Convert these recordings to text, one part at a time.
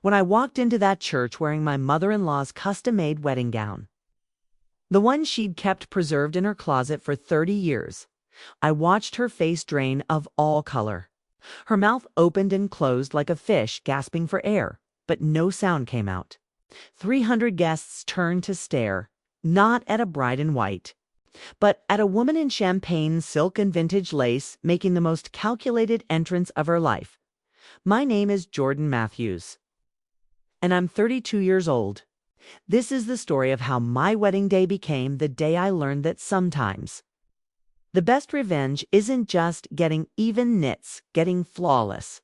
when I walked into that church wearing my mother-in-law's custom-made wedding gown. The one she'd kept preserved in her closet for 30 years. I watched her face drain of all color. Her mouth opened and closed like a fish gasping for air, but no sound came out. 300 guests turned to stare, not at a bride in white, but at a woman in champagne silk and vintage lace making the most calculated entrance of her life. My name is Jordan Matthews, and I'm 32 years old. This is the story of how my wedding day became the day I learned that sometimes the best revenge isn't just getting even, it's getting flawless.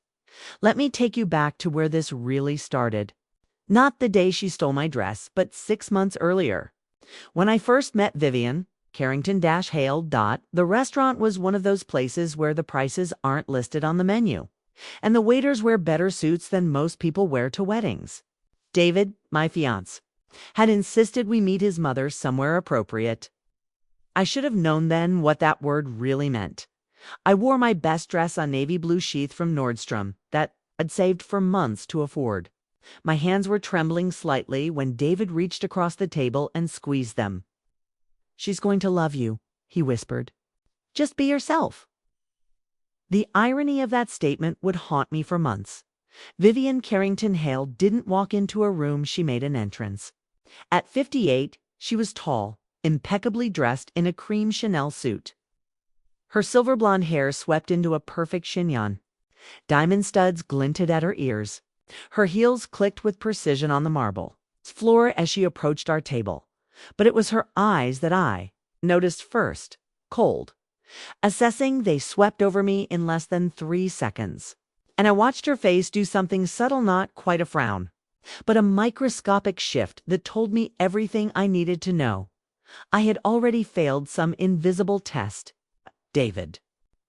Let me take you back to where this really started. Not the day she stole my dress, but 6 months earlier. When I first met Vivian, Carrington-Hale. The restaurant was one of those places where the prices aren't listed on the menu, and the waiters wear better suits than most people wear to weddings. David, my fiancé, had insisted we meet his mother somewhere appropriate. I should have known then what that word really meant. I wore my best dress on navy blue sheath from Nordstrom that I'd saved for months to afford. My hands were trembling slightly when David reached across the table and squeezed them. "She's going to love you," he whispered. "Just be yourself." The irony of that statement would haunt me for months. Vivian Carrington-Hale didn't walk into a room, she made an entrance. At 58, she was tall, impeccably dressed in a cream Chanel suit. Her silver blonde hair swept into a perfect chignon. Diamond studs glinted at her ears. Her heels clicked with precision on the marble floor as she approached our table. But it was her eyes that I noticed first, cold. Assessing, they swept over me in less than 3 seconds. And I watched her face do something subtle, not quite a frown, but a microscopic shift that told me everything I needed to know. I had already failed some invisible test. "David."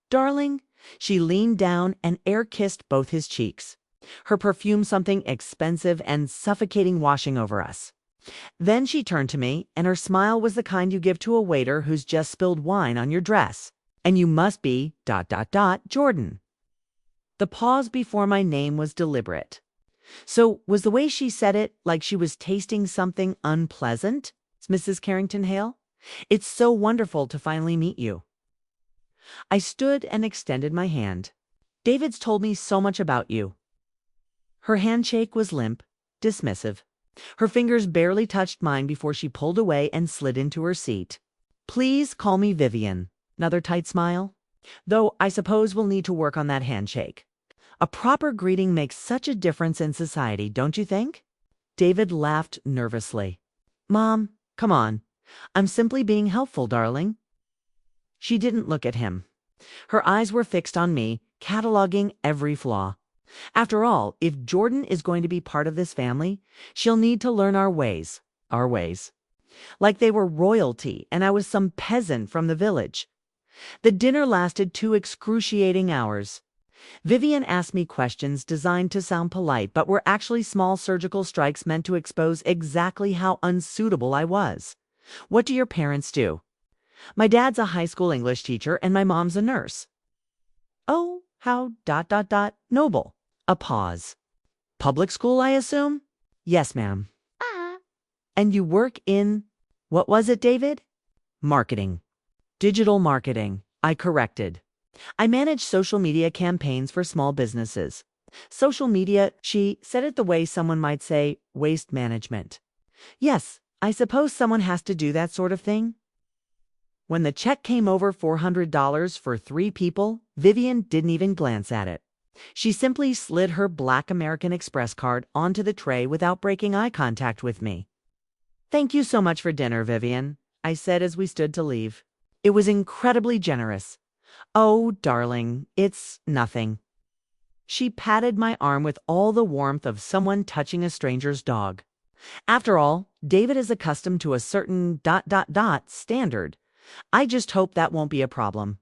"Darling." She leaned down and air-kissed both his cheeks, her perfume something expensive and suffocating washing over us. Then she turned to me, and her smile was the kind you give to a waiter who's just spilled wine on your dress. "And you must be ... Jordan." The pause before my name was deliberate. So was the way she said it like she was tasting something unpleasant? "Mrs. Carrington-Hale, it's so wonderful to finally meet you." I stood and extended my hand. "David's told me so much about you." Her handshake was limp, dismissive. Her fingers barely touched mine before she pulled away and slid into her seat. "Please call me Vivian." Another tight smile. "Though I suppose we'll need to work on that handshake. A proper greeting makes such a difference in society, don't you think?" David laughed nervously. "Mom, come on. I'm simply being helpful, darling." She didn't look at him. Her eyes were fixed on me, cataloging every flaw. After all, if Jordan is going to be part of this family, she'll need to learn our ways. Our ways. Like they were royalty and I was some peasant from the village. The dinner lasted 2 excruciating hours. Vivian asked me questions designed to sound polite, but were actually small surgical strikes meant to expose exactly how unsuitable I was. "What do your parents do?" "My dad's a high school English teacher and my mom's a nurse." "Oh, how ... noble." A pause. "Public school, I assume?" "Yes, ma'am." "And you work in..." "What was it, David?" "Marketing." "Digital marketing," I corrected. "I manage social media campaigns for small businesses." "Social media," she said it the way someone might say, waste management. "Yes, I suppose someone has to do that sort of thing." When the check came over $400 for 3 people, Vivian didn't even glance at it. She simply slid her black American Express card onto the tray without breaking eye contact with me. "Thank you so much for dinner, Vivian," I said as we stood to leave. "It was incredibly generous." "Oh, darling, it's nothing." She patted my arm with all the warmth of someone touching a stranger's dog. After all, David is accustomed to a certain ... standard. I just hope that won't be a problem.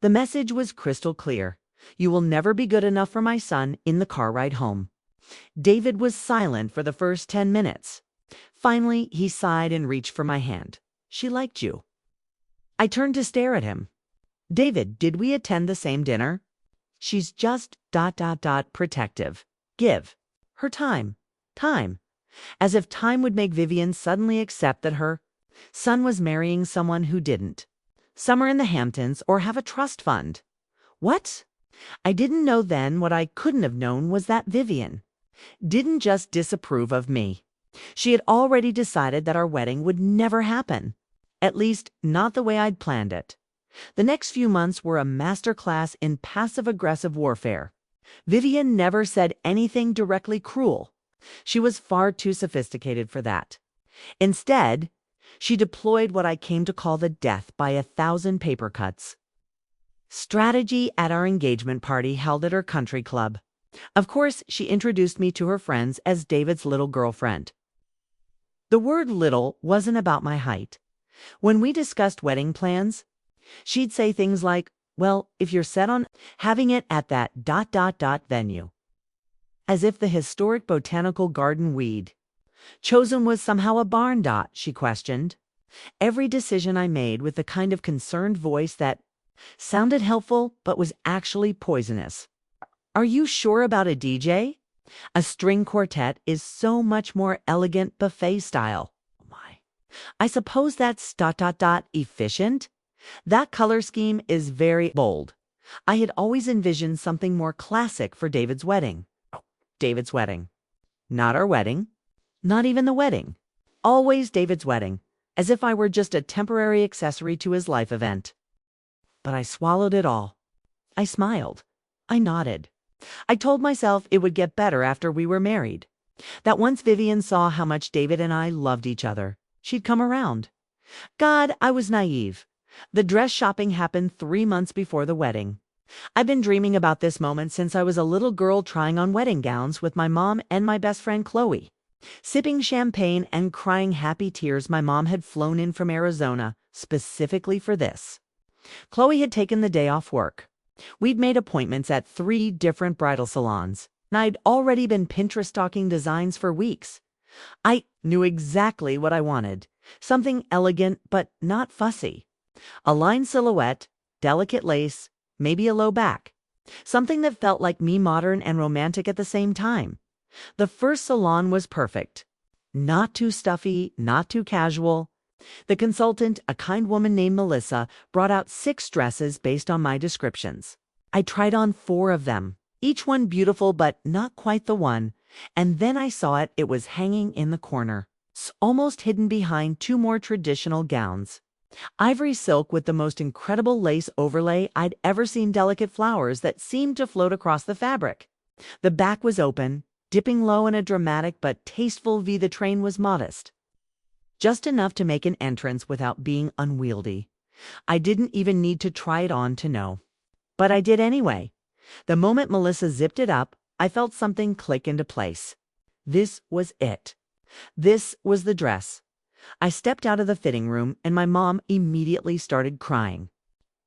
The message was crystal clear. You will never be good enough for my son in the car ride home. David was silent for the first 10 minutes. Finally, he sighed and reached for my hand. "She liked you." I turned to stare at him. "David, did we attend the same dinner?" "She's just ... protective." "Give her time. Time. As if time would make Vivian suddenly accept that her son was marrying someone who didn't. Summer in the Hamptons or have a trust fund. What? I didn't know then what I couldn't have known was that Vivian didn't just disapprove of me. She had already decided that our wedding would never happen. At least, not the way I'd planned it. The next few months were a masterclass in passive-aggressive warfare. Vivian never said anything directly cruel. She was far too sophisticated for that. Instead, she deployed what I came to call the death by 1,000 paper cuts strategy at our engagement party held at her country club. Of course, she introduced me to her friends as David's little girlfriend. The word little wasn't about my height. When we discussed wedding plans, she'd say things like, well, if you're set on having it at that ... venue. As if the historic botanical garden we'd chosen was somehow a barn ... she questioned every decision I made with the kind of concerned voice that sounded helpful but was actually poisonous. Are you sure about a DJ? A string quartet is so much more elegant buffet style. Oh my. I suppose that's ... efficient? That color scheme is very bold. I had always envisioned something more classic for David's wedding. David's wedding. Not our wedding. Not even the wedding. Always David's wedding, as if I were just a temporary accessory to his life event. But I swallowed it all. I smiled. I nodded. I told myself it would get better after we were married. That once Vivian saw how much David and I loved each other, she'd come around. God, I was naive. The dress shopping happened 3 months before the wedding. I've been dreaming about this moment since I was a little girl trying on wedding gowns with my mom and my best friend Chloe. Sipping champagne and crying happy tears, my mom had flown in from Arizona specifically for this. Chloe had taken the day off work. We'd made appointments at 3 different bridal salons, and I'd already been Pinterest stalking designs for weeks. I knew exactly what I wanted. Something elegant but not fussy. A lined silhouette, delicate lace, maybe a low back. Something that felt like me, modern and romantic at the same time. The first salon was perfect. Not too stuffy, not too casual. The consultant, a kind woman named Melissa, brought out 6 dresses based on my descriptions. I tried on 4 of them, each one beautiful but not quite the one, and then I saw it. It was hanging in the corner, almost hidden behind 2 more traditional gowns. Ivory silk with the most incredible lace overlay I'd ever seen, delicate flowers that seemed to float across the fabric. The back was open, dipping low in a dramatic but tasteful V. The train was modest, just enough to make an entrance without being unwieldy. I didn't even need to try it on to know. But I did anyway. The moment Melissa zipped it up, I felt something click into place. This was it. This was the dress. I stepped out of the fitting room, and my mom immediately started crying.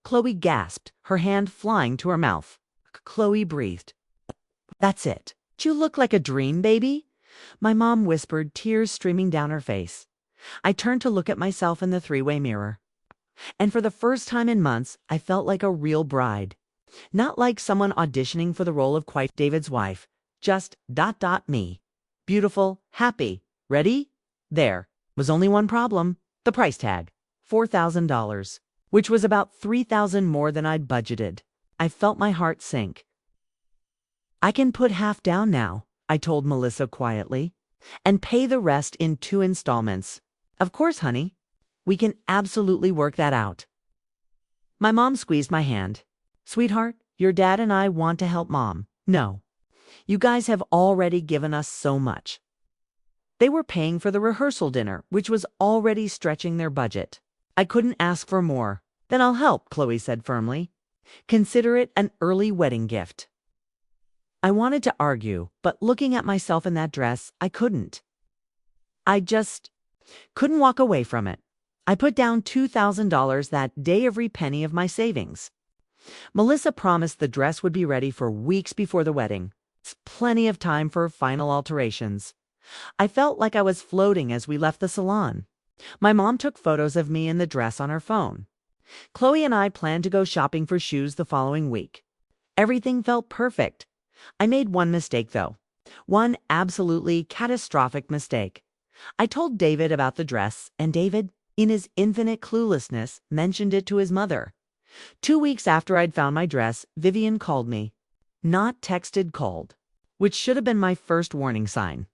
Chloe gasped, her hand flying to her mouth. Chloe breathed. That's it. You look like a dream, baby, my mom whispered, tears streaming down her face. I turned to look at myself in the 3-way mirror. And for the first time in months, I felt like a real bride. Not like someone auditioning for the role of quite David's wife. Just ... me. Beautiful, happy, ready? There was only one problem. The price tag. $4,000. Which was about $3,000 more than I'd budgeted. I felt my heart sink. I can put half down now, I told Melissa quietly, and pay the rest in 2 installments. Of course, honey. We can absolutely work that out. My mom squeezed my hand. Sweetheart, your dad and I want to help Mom. No. You guys have already given us so much. They were paying for the rehearsal dinner, which was already stretching their budget. I couldn't ask for more. Then I'll help, Chloe said firmly. Consider it an early wedding gift. I wanted to argue, but looking at myself in that dress, I couldn't. I just couldn't walk away from it. I put down $2,000 that day, every penny of my savings. Melissa promised the dress would be ready for weeks before the wedding. It's plenty of time for final alterations. I felt like I was floating as we left the salon. My mom took photos of me in the dress on her phone. Chloe and I planned to go shopping for shoes the following week. Everything felt perfect. I made one mistake, though. One absolutely catastrophic mistake. I told David about the dress, and David, in his infinite cluelessness, mentioned it to his mother. 2 weeks after I'd found my dress, Vivian called me. Not texted, called, which should have been my first warning sign.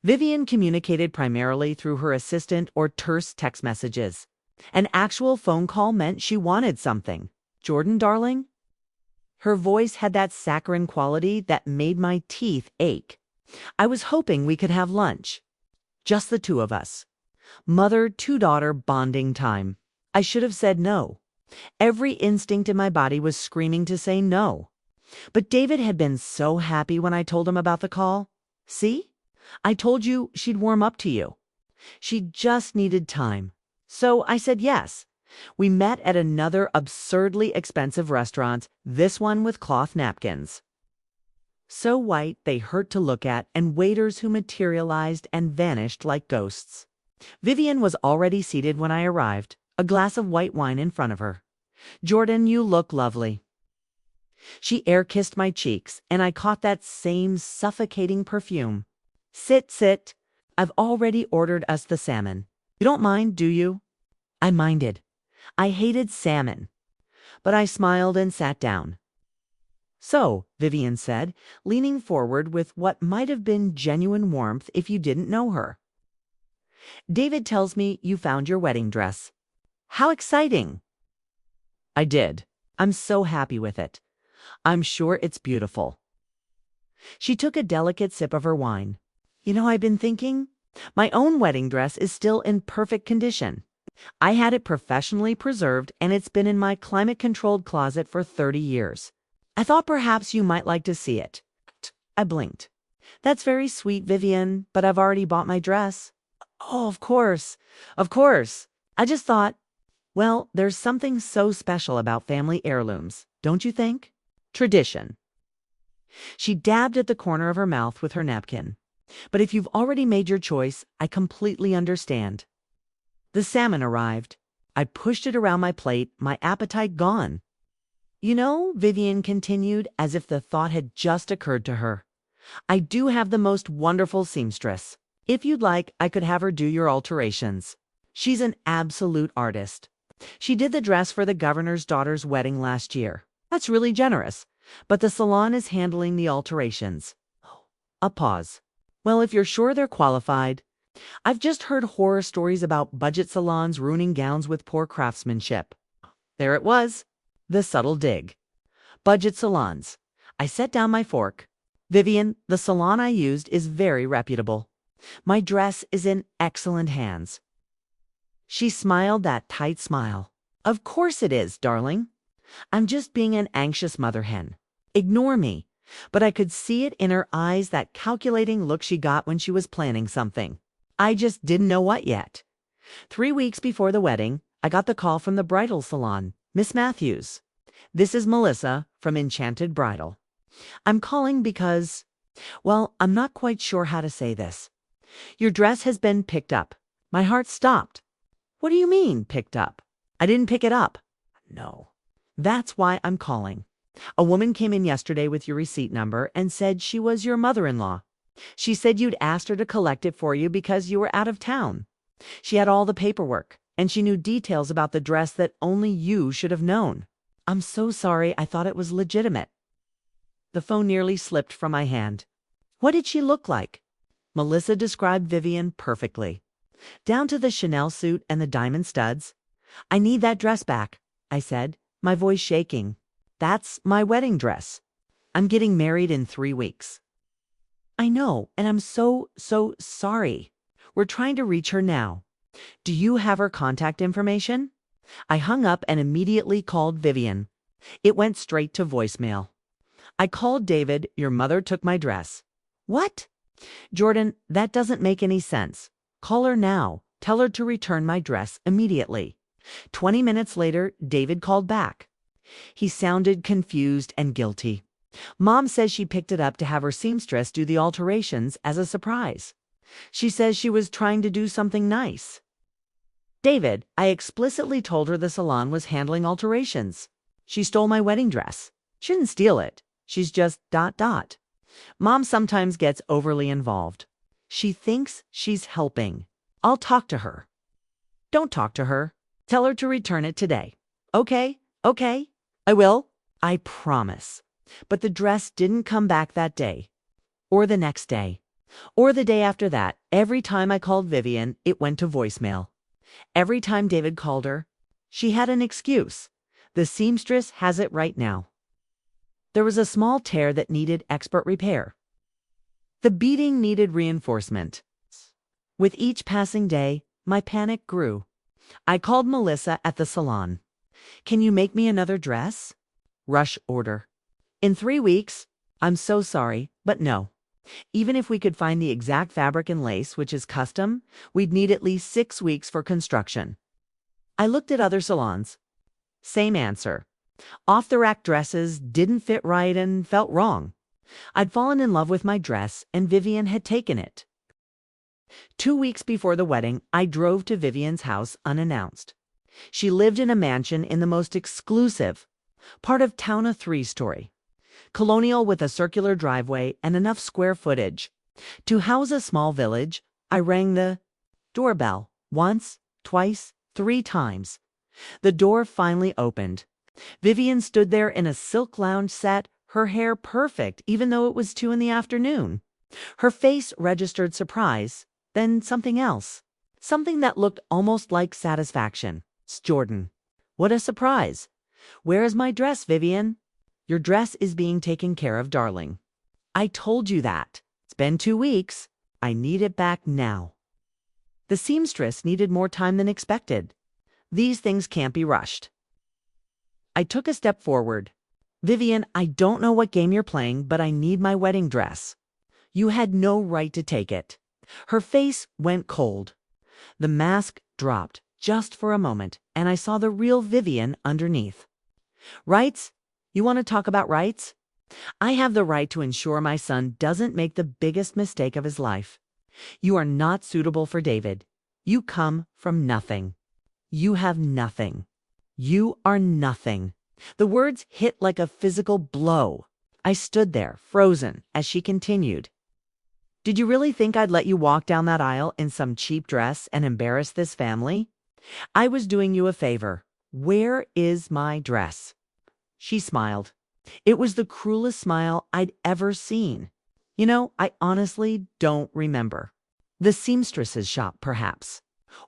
Vivian communicated primarily through her assistant or terse text messages. An actual phone call meant she wanted something. "Jordan, darling?" Her voice had that saccharine quality that made my teeth ache. I was hoping we could have lunch. Just the two of us. Mother-to-daughter bonding time. I should have said no. Every instinct in my body was screaming to say no. But David had been so happy when I told him about the call. "See? I told you she'd warm up to you." She just needed time. So I said yes. We met at another absurdly expensive restaurant, this one with cloth napkins. So white they hurt to look at, and waiters who materialized and vanished like ghosts. Vivian was already seated when I arrived, a glass of white wine in front of her. "Jordan, you look lovely." She air-kissed my cheeks, and I caught that same suffocating perfume. "Sit, sit. I've already ordered us the salmon. You don't mind, do you?" I minded. I hated salmon. But I smiled and sat down. "So," Vivian said, leaning forward with what might have been genuine warmth if you didn't know her. "David tells me you found your wedding dress. How exciting!" I did. I'm so happy with it. I'm sure it's beautiful." She took a delicate sip of her wine. I've been thinking. My own wedding dress is still in perfect condition. I had it professionally preserved, and it's been in my climate-controlled closet for 30 years. I thought perhaps you might like to see it." I blinked. "That's very sweet, Vivian, but I've already bought my dress." "Oh, of course. Of course. I just thought, well, there's something so special about family heirlooms, don't you think? Tradition." She dabbed at the corner of her mouth with her napkin. "But if you've already made your choice, I completely understand." The salmon arrived. I pushed it around my plate, my appetite gone. Vivian continued, as if the thought had just occurred to her, "I do have the most wonderful seamstress. If you'd like, I could have her do your alterations. She's an absolute artist. She did the dress for the governor's daughter's wedding last year. That's really generous. But the salon is handling the alterations." A pause. "Well, if you're sure they're qualified. I've just heard horror stories about budget salons ruining gowns with poor craftsmanship." There it was. The subtle dig. Budget salons. I set down my fork. "Vivian, the salon I used is very reputable. My dress is in excellent hands." She smiled that tight smile. "Of course it is, darling. I'm just being an anxious mother hen. Ignore me." But I could see it in her eyes, that calculating look she got when she was planning something. I just didn't know what yet. 3 weeks before the wedding, I got the call from the bridal salon. "Miss Matthews, this is Melissa from Enchanted Bridal. I'm calling because, well, I'm not quite sure how to say this. Your dress has been picked up." My heart stopped. "What do you mean, picked up? I didn't pick it up." "No. That's why I'm calling. A woman came in yesterday with your receipt number and said she was your mother-in-law. She said you'd asked her to collect it for you because you were out of town. She had all the paperwork, and she knew details about the dress that only you should have known." "I'm so sorry. I thought it was legitimate." The phone nearly slipped from my hand. "What did she look like?" Melissa described Vivian perfectly. Down to the Chanel suit and the diamond studs. "I need that dress back," I said, my voice shaking. "That's my wedding dress. I'm getting married in 3 weeks." "I know, and I'm so sorry. We're trying to reach her now. Do you have her contact information?" I hung up and immediately called Vivian. It went straight to voicemail. "I called David. Your mother took my dress." "What?" "Jordan, that doesn't make any sense. Call her now. Tell her to return my dress immediately." 20 minutes later, David called back. He sounded confused and guilty. "Mom says she picked it up to have her seamstress do the alterations as a surprise. She says she was trying to do something nice." "David, I explicitly told her the salon was handling alterations. She stole my wedding dress. She didn't steal it. She's just ... Mom sometimes gets overly involved. She thinks she's helping. I'll talk to her. Don't talk to her. Tell her to return it today. Okay, okay. I will. I promise. But the dress didn't come back that day, or the next day, or the day after that. Every time I called Vivian, it went to voicemail. Every time David called her, she had an excuse. The seamstress has it right now. There was a small tear that needed expert repair. The beading needed reinforcement. With each passing day, my panic grew. I called Melissa at the salon. Can you make me another dress? Rush order. In 3 weeks? I'm so sorry, but no. Even if we could find the exact fabric and lace, which is custom, we'd need at least 6 weeks for construction. I looked at other salons. Same answer. Off-the-rack dresses didn't fit right and felt wrong. I'd fallen in love with my dress, and Vivian had taken it. 2 weeks before the wedding, I drove to Vivian's house unannounced. She lived in a mansion in the most exclusive part of town, a 3-story. Colonial with a circular driveway and enough square footage to house a small village. I rang the doorbell once, twice, 3 times. The door finally opened. Vivian stood there in a silk lounge set, her hair perfect even though it was 2 in the afternoon. Her face registered surprise, then something else. Something that looked almost like satisfaction. Jordan. What a surprise. Where is my dress, Vivian? Your dress is being taken care of, darling. I told you that. It's been 2 weeks. I need it back now. The seamstress needed more time than expected. These things can't be rushed. I took a step forward. Vivian, I don't know what game you're playing, but I need my wedding dress. You had no right to take it. Her face went cold. The mask dropped just for a moment, and I saw the real Vivian underneath. Rights? You want to talk about rights? I have the right to ensure my son doesn't make the biggest mistake of his life. You are not suitable for David. You come from nothing. You have nothing. You are nothing. The words hit like a physical blow. I stood there, frozen, as she continued. Did you really think I'd let you walk down that aisle in some cheap dress and embarrass this family? I was doing you a favor. Where is my dress? She smiled. It was the cruelest smile I'd ever seen. You know, I honestly don't remember. The seamstress's shop, perhaps.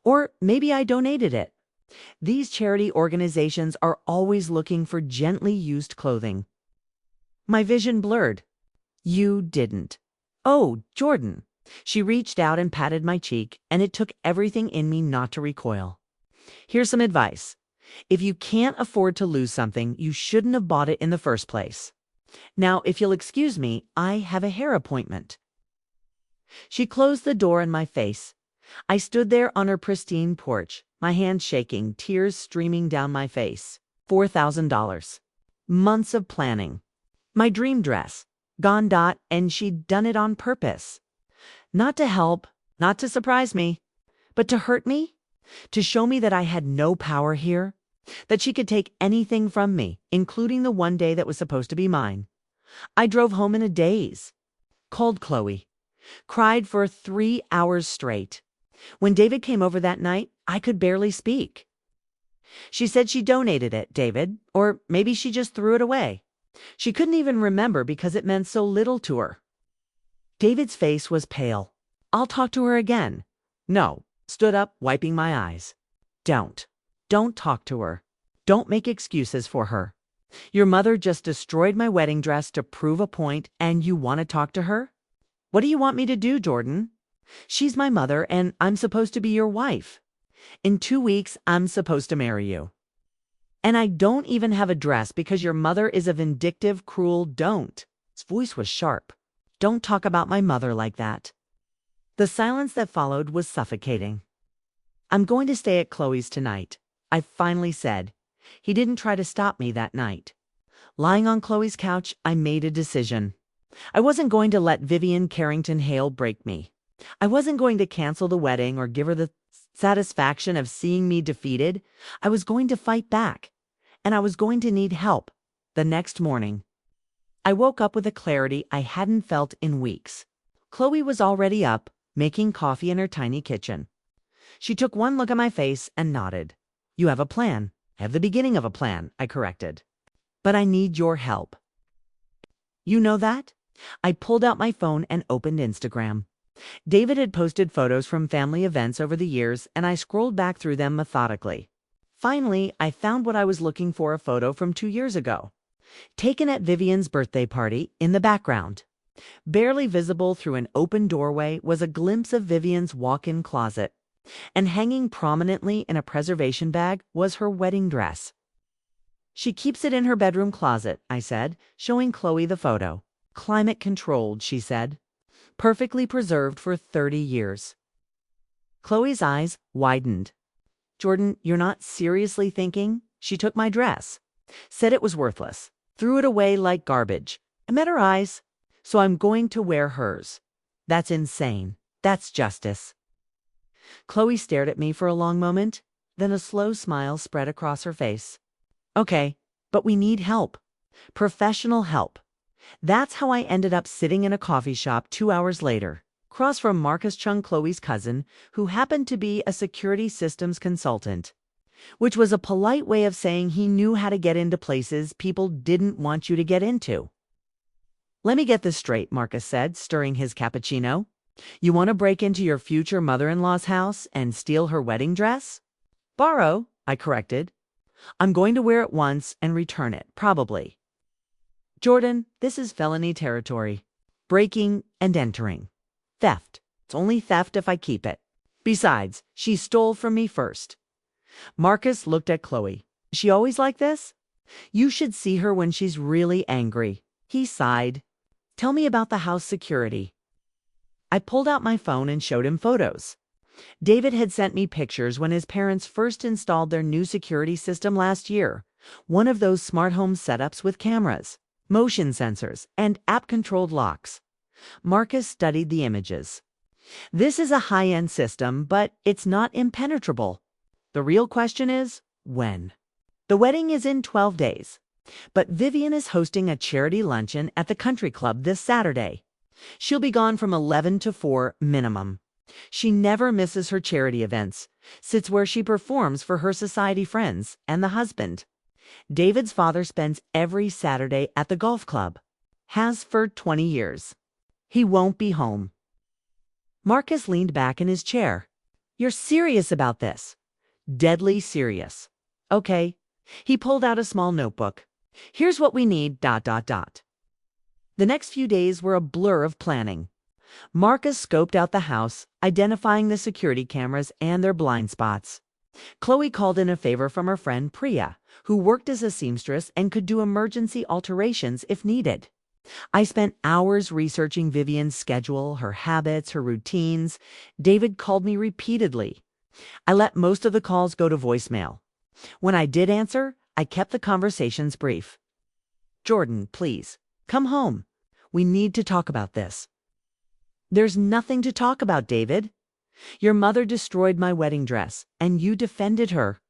Or maybe I donated it. These charity organizations are always looking for gently used clothing. My vision blurred. You didn't. Oh, Jordan. She reached out and patted my cheek, and it took everything in me not to recoil. Here's some advice. If you can't afford to lose something, you shouldn't have bought it in the first place. Now, if you'll excuse me, I have a hair appointment. She closed the door in my face. I stood there on her pristine porch, my hands shaking, tears streaming down my face. $4,000. Months of planning. My dream dress. Gone. And she'd done it on purpose. Not to help, not to surprise me, but to hurt me. To show me that I had no power here. That she could take anything from me, including the one day that was supposed to be mine. I drove home in a daze. Called Chloe. Cried for 3 hours straight. When David came over that night, I could barely speak. She said she donated it, David, or maybe she just threw it away. She couldn't even remember because it meant so little to her. David's face was pale. I'll talk to her again. No. Stood up, wiping my eyes. Don't talk to her. Don't make excuses for her. Your mother just destroyed my wedding dress to prove a point, and you want to talk to her? What do you want me to do, Jordan? She's my mother, and I'm supposed to be your wife. In 2 weeks, I'm supposed to marry you. And I don't even have a dress because your mother is a vindictive, cruel don't. His voice was sharp. Don't talk about my mother like that. The silence that followed was suffocating. I'm going to stay at Chloe's tonight, I finally said. He didn't try to stop me that night. Lying on Chloe's couch, I made a decision. I wasn't going to let Vivian Carrington Hale break me. I wasn't going to cancel the wedding or give her the satisfaction of seeing me defeated. I was going to fight back, and I was going to need help the next morning. I woke up with a clarity I hadn't felt in weeks. Chloe was already up, making coffee in her tiny kitchen. She took one look at my face and nodded. "You have a plan." "I have the beginning of a plan," I corrected. "But I need your help." "You know that?" I pulled out my phone and opened Instagram. David had posted photos from family events over the years, and I scrolled back through them methodically. Finally, I found what I was looking for, a photo from 2 years ago. Taken at Vivian's birthday party. In the background, barely visible through an open doorway, was a glimpse of Vivian's walk-in closet, and hanging prominently in a preservation bag was her wedding dress. "She keeps it in her bedroom closet," I said, showing Chloe the photo. "Climate controlled," she said. "Perfectly preserved for 30 years. Chloe's eyes widened. "Jordan, you're not seriously thinking?" "She took my dress. Said it was worthless. Threw it away like garbage. I met her eyes. So I'm going to wear hers." "That's insane. That's justice." Chloe stared at me for a long moment. Then a slow smile spread across her face. "Okay, but we need help. Professional help." That's how I ended up sitting in a coffee shop 2 hours later, across from Marcus Chung, Chloe's cousin, who happened to be a security systems consultant, which was a polite way of saying he knew how to get into places people didn't want you to get into. "Let me get this straight," Marcus said, stirring his cappuccino. "You want to break into your future mother-in-law's house and steal her wedding dress?" "Borrow," I corrected. "I'm going to wear it once and return it, probably." "Jordan, this is felony territory. Breaking and entering. Theft. It's only theft if I keep it. Besides, she stole from me first." Marcus looked at Chloe. "Is she always like this?" "You should see her when she's really angry." He sighed. "Tell me about the house security." I pulled out my phone and showed him photos. David had sent me pictures when his parents first installed their new security system last year, one of those smart home setups with cameras, motion sensors, and app-controlled locks. Marcus studied the images. "This is a high-end system, but it's not impenetrable. The real question is, when?" "The wedding is in 12 days. But Vivian is hosting a charity luncheon at the country club this Saturday. She'll be gone from 11 to 4 minimum. She never misses her charity events, sits where she performs for her society friends and the husband. David's father spends every Saturday at the golf club. Has for 20 years. He won't be home." Marcus leaned back in his chair. "You're serious about this?" "Deadly serious." "Okay." He pulled out a small notebook. "Here's what we need, ... The next few days were a blur of planning. Marcus scoped out the house, identifying the security cameras and their blind spots. Chloe called in a favor from her friend Priya, who worked as a seamstress and could do emergency alterations if needed. I spent hours researching Vivian's schedule, her habits, her routines. David called me repeatedly. I let most of the calls go to voicemail. When I did answer, I kept the conversations brief. "Jordan, please, come home. We need to talk about this." "There's nothing to talk about, David. Your mother destroyed my wedding dress, and you defended her."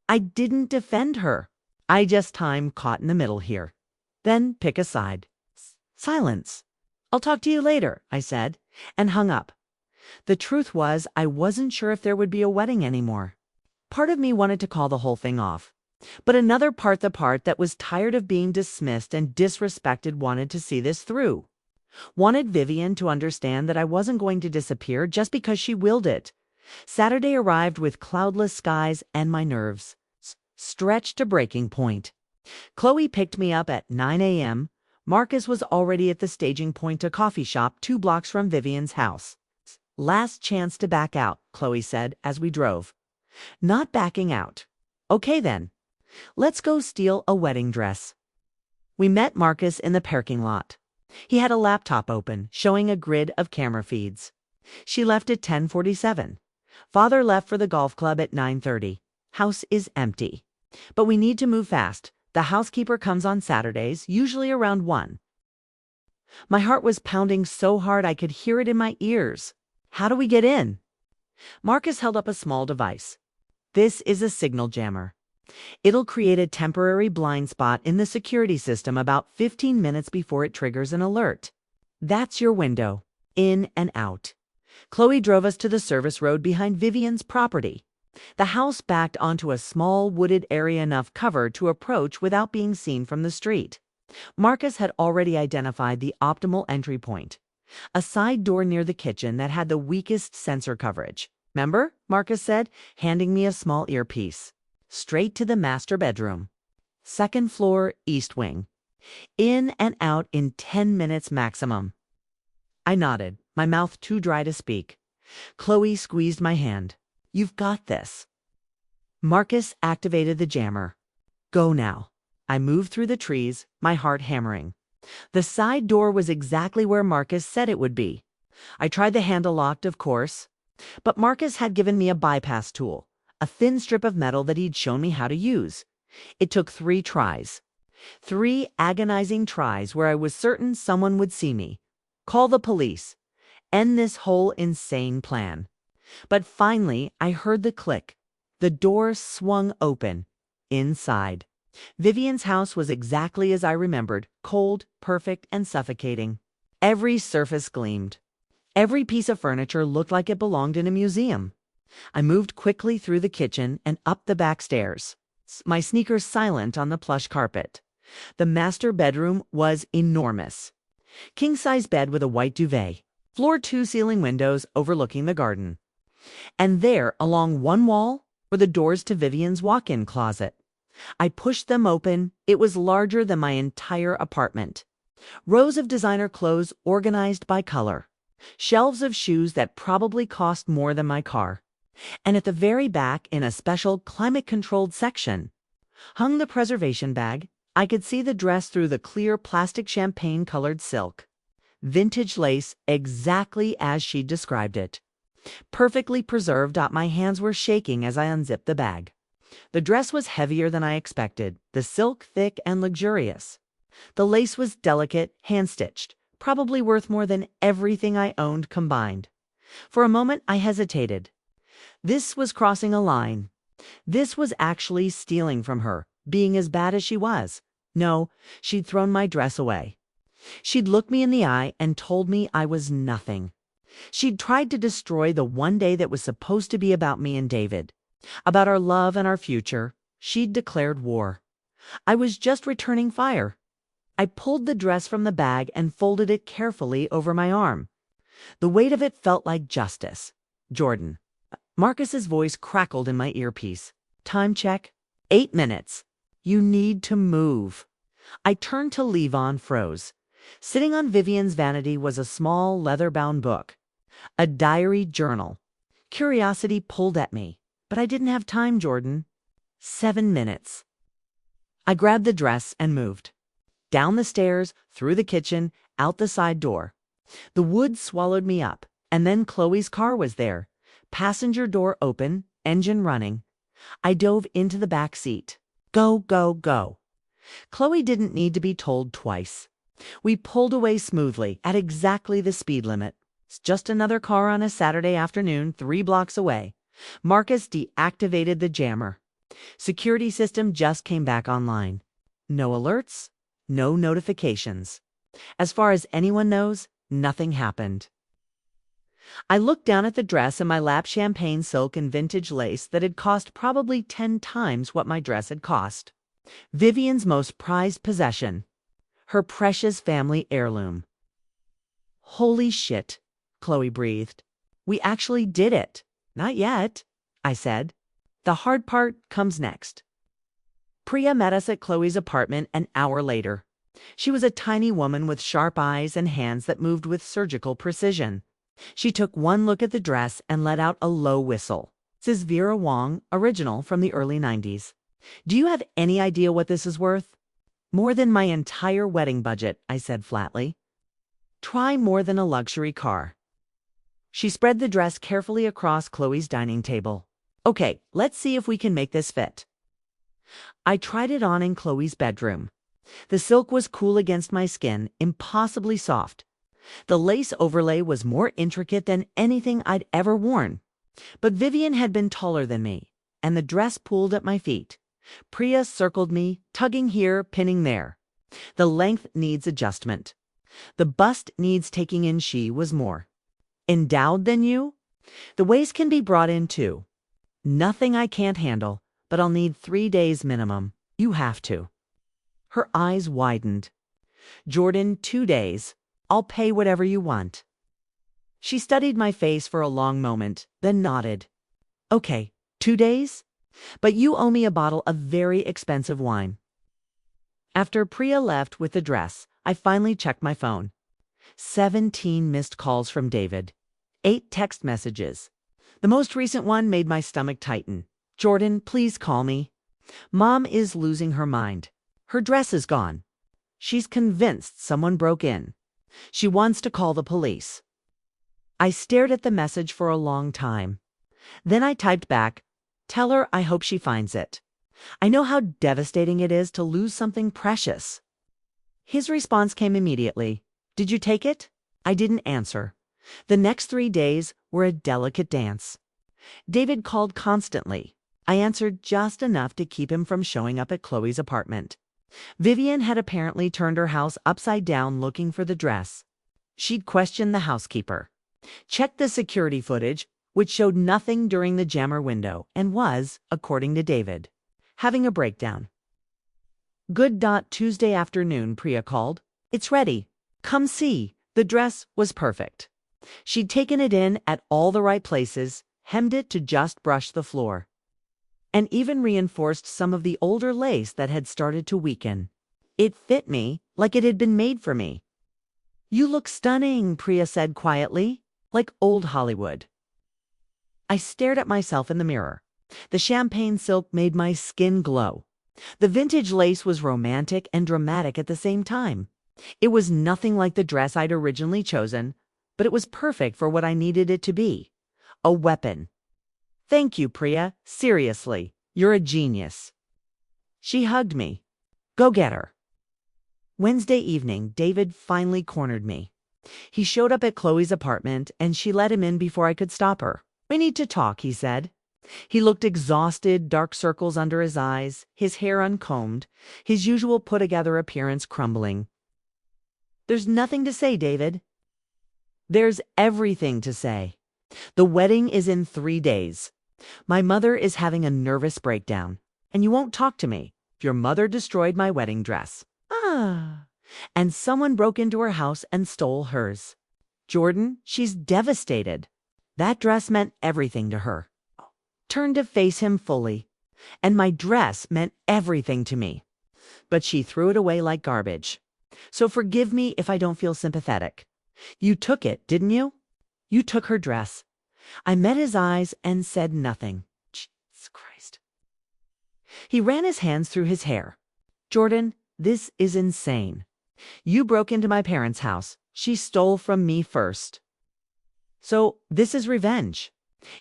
"I didn't defend her. I just caught in the middle here. Then pick a side." Silence. "I'll talk to you later," I said, and hung up. The truth was, I wasn't sure if there would be a wedding anymore. Part of me wanted to call the whole thing off. But another part, the part that was tired of being dismissed and disrespected, wanted to see this through. Wanted Vivian to understand that I wasn't going to disappear just because she willed it. Saturday arrived with cloudless skies, and my nerves stretched to breaking point. Chloe picked me up at 9 a.m. Marcus was already at the staging point, a coffee shop 2 blocks from Vivian's house. "Last chance to back out," Chloe said as we drove. "Not backing out." "Okay then. Let's go steal a wedding dress." We met Marcus in the parking lot. He had a laptop open, showing a grid of camera feeds. "She left at 10:47. Father left for the golf club at 9:30. House is empty. But we need to move fast. The housekeeper comes on Saturdays, usually around 1. My heart was pounding so hard I could hear it in my ears. "How do we get in?" Marcus held up a small device. "This is a signal jammer. It'll create a temporary blind spot in the security system about 15 minutes before it triggers an alert. That's your window, in and out. Chloe drove us to the service road behind Vivian's property. The house backed onto a small wooded area enough cover to approach without being seen from the street. Marcus had already identified the optimal entry point, a side door near the kitchen that had the weakest sensor coverage. "Remember?" Marcus said, handing me a small earpiece. "Straight to the master bedroom. Second floor, east wing. In and out in 10 minutes maximum." I nodded, my mouth too dry to speak. Chloe squeezed my hand. "You've got this." Marcus activated the jammer. "Go now." I moved through the trees, my heart hammering. The side door was exactly where Marcus said it would be. I tried the handle locked, of course, but Marcus had given me a bypass tool, a thin strip of metal that he'd shown me how to use. It took 3 tries. 3 agonizing tries where I was certain someone would see me, call the police, end this whole insane plan. But finally, I heard the click. The door swung open. Inside, Vivian's house was exactly as I remembered, cold, perfect, and suffocating. Every surface gleamed. Every piece of furniture looked like it belonged in a museum. I moved quickly through the kitchen and up the back stairs, my sneakers silent on the plush carpet. The master bedroom was enormous. King-size bed with a white duvet, floor-to-ceiling windows overlooking the garden. And there, along one wall, were the doors to Vivian's walk-in closet. I pushed them open. It was larger than my entire apartment. Rows of designer clothes organized by color. Shelves of shoes that probably cost more than my car. And at the very back, in a special climate-controlled section, hung the preservation bag. I could see the dress through the clear plastic champagne-colored silk. Vintage lace, exactly as she described it. Perfectly preserved. My hands were shaking as I unzipped the bag. The dress was heavier than I expected, the silk thick and luxurious. The lace was delicate, hand-stitched, probably worth more than everything I owned combined. For a moment, I hesitated. This was crossing a line. This was actually stealing from her, being as bad as she was. No, she'd thrown my dress away. She'd looked me in the eye and told me I was nothing. She'd tried to destroy the one day that was supposed to be about me and David, about our love and our future. She'd declared war. I was just returning fire. I pulled the dress from the bag and folded it carefully over my arm. The weight of it felt like justice. "Jordan." Marcus's voice crackled in my earpiece. "Time check. 8 minutes. You need to move." I turned to leave froze. Sitting on Vivian's vanity was a small leather-bound book. A diary journal. Curiosity pulled at me. But I didn't have time, Jordan. 7 minutes. I grabbed the dress and moved. Down the stairs, through the kitchen, out the side door. The woods swallowed me up, and then Chloe's car was there. Passenger door open, engine running. I dove into the back seat. Go, go, go. Chloe didn't need to be told twice. We pulled away smoothly, at exactly the speed limit. It's just another car on a Saturday afternoon, 3 blocks away. Marcus deactivated the jammer. Security system just came back online. No alerts, no notifications. As far as anyone knows, nothing happened. I looked down at the dress in my lap, champagne silk and vintage lace that had cost probably 10 times what my dress had cost. Vivian's most prized possession. Her precious family heirloom. "Holy shit," Chloe breathed. "We actually did it." "Not yet," I said. "The hard part comes next." Priya met us at Chloe's apartment an hour later. She was a tiny woman with sharp eyes and hands that moved with surgical precision. She took one look at the dress and let out a low whistle. "This is Vera Wang, original from the early 90s. Do you have any idea what this is worth?" "More than my entire wedding budget," I said flatly. "Try more than a luxury car." She spread the dress carefully across Chloe's dining table. "Okay, let's see if we can make this fit." I tried it on in Chloe's bedroom. The silk was cool against my skin, impossibly soft. The lace overlay was more intricate than anything I'd ever worn. But Vivian had been taller than me, and the dress pulled at my feet. Priya circled me, tugging here, pinning there. The length needs adjustment. The bust needs taking in. She was more endowed than you. The waist can be brought in too. Nothing I can't handle, but I'll need 3 days minimum. You have to. Her eyes widened. Jordan, 2 days. I'll pay whatever you want. She studied my face for a long moment, then nodded. Okay, 2 days? But you owe me a bottle of very expensive wine. After Priya left with the dress, I finally checked my phone. 17 missed calls from David. 8 text messages. The most recent one made my stomach tighten. Jordan, please call me. Mom is losing her mind. Her dress is gone. She's convinced someone broke in. She wants to call the police. I stared at the message for a long time. Then I typed back, tell her I hope she finds it. I know how devastating it is to lose something precious. His response came immediately. Did you take it? I didn't answer. The next 3 days were a delicate dance. David called constantly. I answered just enough to keep him from showing up at Chloe's apartment. Vivian had apparently turned her house upside down looking for the dress. She'd questioned the housekeeper, checked the security footage, which showed nothing during the jammer window, and was, according to David, having a breakdown. Good. Tuesday afternoon, Priya called. It's ready. Come see. The dress was perfect. She'd taken it in at all the right places, hemmed it to just brush the floor, and even reinforced some of the older lace that had started to weaken. It fit me like it had been made for me. You look stunning, Priya said quietly, like old Hollywood. I stared at myself in the mirror. The champagne silk made my skin glow. The vintage lace was romantic and dramatic at the same time. It was nothing like the dress I'd originally chosen, but it was perfect for what I needed it to be. A weapon. Thank you, Priya. Seriously, you're a genius. She hugged me. Go get her. Wednesday evening, David finally cornered me. He showed up at Chloe's apartment, and she let him in before I could stop her. We need to talk, he said. He looked exhausted, dark circles under his eyes, his hair uncombed, his usual put-together appearance crumbling. There's nothing to say, David. There's everything to say. The wedding is in 3 days. My mother is having a nervous breakdown, and you won't talk to me. Your mother destroyed my wedding dress. And someone broke into her house and stole hers. Jordan, she's devastated. That dress meant everything to her. Turned to face him fully. And my dress meant everything to me. But she threw it away like garbage. So forgive me if I don't feel sympathetic. You took it, didn't you? You took her dress. I met his eyes and said nothing. Jesus Christ. He ran his hands through his hair. Jordan, this is insane. You broke into my parents' house. She stole from me first. So this is revenge.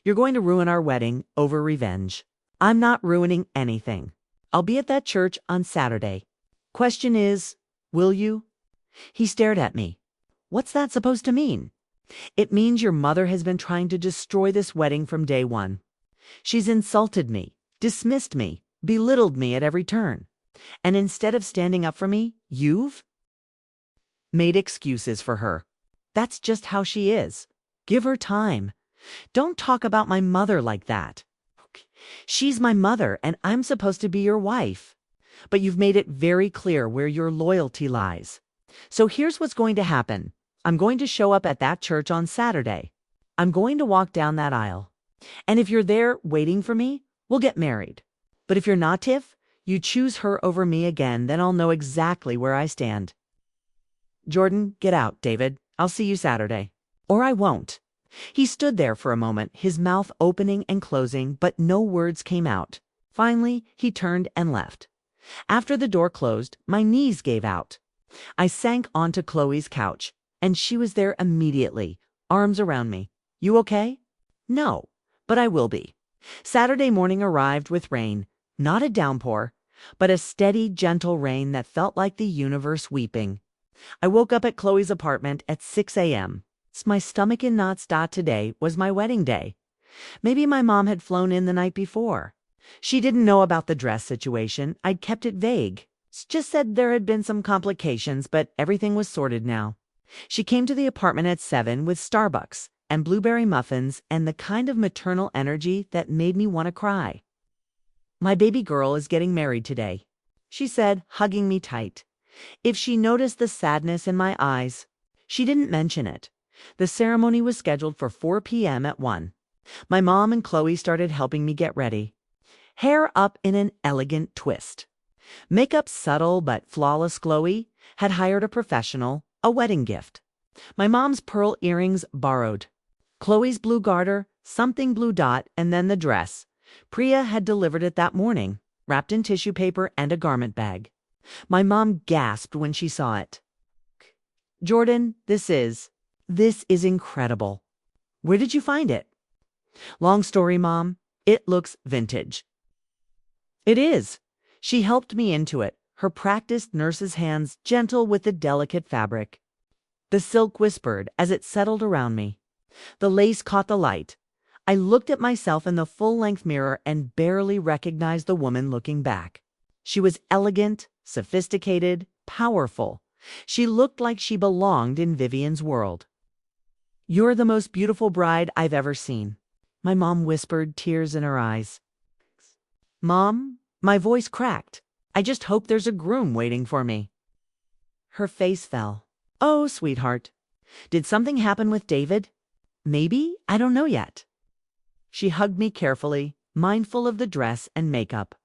You're going to ruin our wedding over revenge. I'm not ruining anything. I'll be at that church on Saturday. Question is, will you? He stared at me. What's that supposed to mean? It means your mother has been trying to destroy this wedding from day one. She's insulted me, dismissed me, belittled me at every turn. And instead of standing up for me, you've made excuses for her. That's just how she is. Give her time. Don't talk about my mother like that. She's my mother, and I'm supposed to be your wife. But you've made it very clear where your loyalty lies. So here's what's going to happen. I'm going to show up at that church on Saturday. I'm going to walk down that aisle. And if you're there waiting for me, we'll get married. But if you're not, Tiff, you choose her over me again, then I'll know exactly where I stand. Jordan, get out, David. I'll see you Saturday. Or I won't. He stood there for a moment, his mouth opening and closing, but no words came out. Finally, he turned and left. After the door closed, my knees gave out. I sank onto Chloe's couch, and she was there immediately, arms around me. You okay? No, but I will be. Saturday morning arrived with rain, not a downpour, but a steady, gentle rain that felt like the universe weeping. I woke up at Chloe's apartment at 6 a.m. My stomach in knots. Today was my wedding day. Maybe my mom had flown in the night before. She didn't know about the dress situation. I'd kept it vague. Just said there had been some complications, but everything was sorted now. She came to the apartment at 7 with Starbucks and blueberry muffins and the kind of maternal energy that made me want to cry. "My baby girl is getting married today," she said, hugging me tight. If she noticed the sadness in my eyes, she didn't mention it. The ceremony was scheduled for 4 p.m. at 1. My mom and Chloe started helping me get ready. Hair up in an elegant twist. Makeup subtle but flawless. Chloe had hired a professional, a wedding gift. My mom's pearl earrings borrowed. Chloe's blue garter, something blue dot, and then the dress. Priya had delivered it that morning, wrapped in tissue paper and a garment bag. My mom gasped when she saw it. "Jordan, this is incredible. Where did you find it?" "Long story, Mom. It looks vintage." "It is." She helped me into it, her practiced nurse's hands gentle with the delicate fabric. The silk whispered as it settled around me. The lace caught the light. I looked at myself in the full-length mirror and barely recognized the woman looking back. She was elegant, sophisticated, powerful. She looked like she belonged in Vivian's world. "You're the most beautiful bride I've ever seen," my mom whispered, tears in her eyes. "Mom," my voice cracked. "I just hope there's a groom waiting for me." Her face fell. "Oh, sweetheart. Did something happen with David? Maybe? I don't know yet." She hugged me carefully, mindful of the dress and makeup.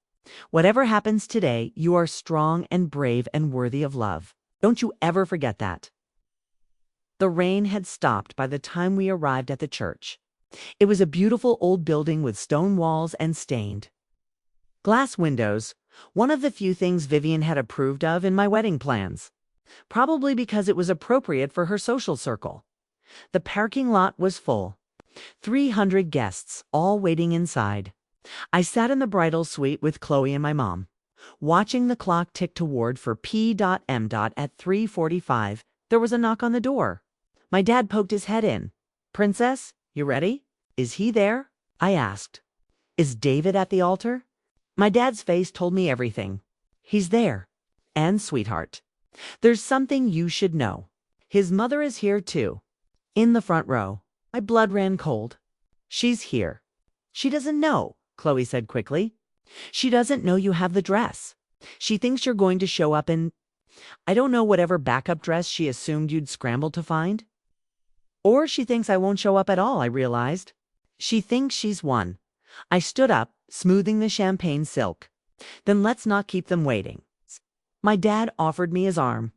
"Whatever happens today, you are strong and brave and worthy of love. Don't you ever forget that." The rain had stopped by the time we arrived at the church. It was a beautiful old building with stone walls and stained glass windows, one of the few things Vivian had approved of in my wedding plans. Probably because it was appropriate for her social circle. The parking lot was full. 300 guests, all waiting inside. I sat in the bridal suite with Chloe and my mom. Watching the clock tick toward for P.M. at 3:45, there was a knock on the door. My dad poked his head in. "Princess, you ready?" "Is he there?" I asked. "Is David at the altar?" My dad's face told me everything. "He's there. And sweetheart, there's something you should know. His mother is here too. In the front row." My blood ran cold. "She's here." "She doesn't know," Chloe said quickly. "She doesn't know you have the dress. She thinks you're going to show up in, I don't know, whatever backup dress she assumed you'd scrambled to find. Or she thinks I won't show up at all," I realized. "She thinks she's won." I stood up, smoothing the champagne silk. "Then let's not keep them waiting." My dad offered me his arm.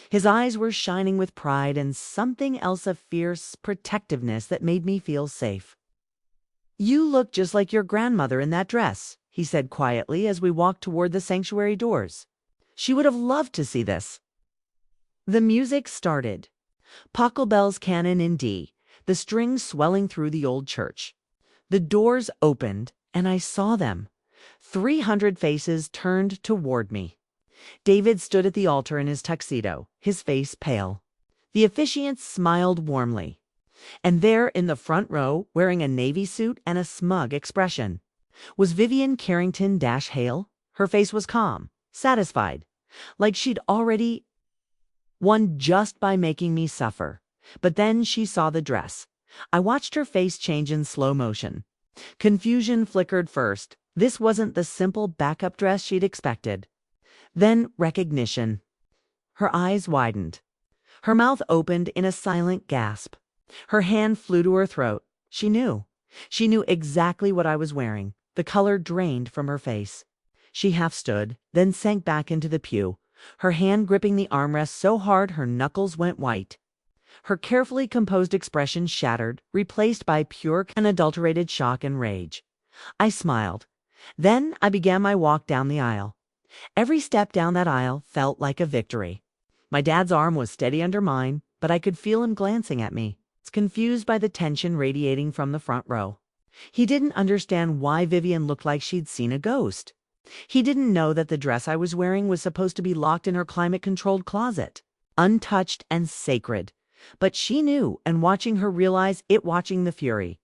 His eyes were shining with pride and something else of fierce protectiveness that made me feel safe. "You look just like your grandmother in that dress," he said quietly as we walked toward the sanctuary doors. She would have loved to see this. The music started. Pachelbel's canon in D, the strings swelling through the old church. The doors opened, and I saw them. 300 faces turned toward me. David stood at the altar in his tuxedo, his face pale. The officiant smiled warmly. And there in the front row, wearing a navy suit and a smug expression, was Vivian Carrington-Hale. Her face was calm, satisfied, like she'd already won just by making me suffer. But then she saw the dress. I watched her face change in slow motion. Confusion flickered first. This wasn't the simple backup dress she'd expected. Then recognition. Her eyes widened. Her mouth opened in a silent gasp. Her hand flew to her throat. She knew. She knew exactly what I was wearing. The color drained from her face. She half stood, then sank back into the pew, her hand gripping the armrest so hard her knuckles went white. Her carefully composed expression shattered, replaced by pure unadulterated shock and rage. I smiled. Then I began my walk down the aisle. Every step down that aisle felt like a victory. My dad's arm was steady under mine, but I could feel him glancing at me, confused by the tension radiating from the front row. He didn't understand why Vivian looked like she'd seen a ghost. He didn't know that the dress I was wearing was supposed to be locked in her climate-controlled closet, untouched and sacred. But she knew, and watching her realize it, watching the fury.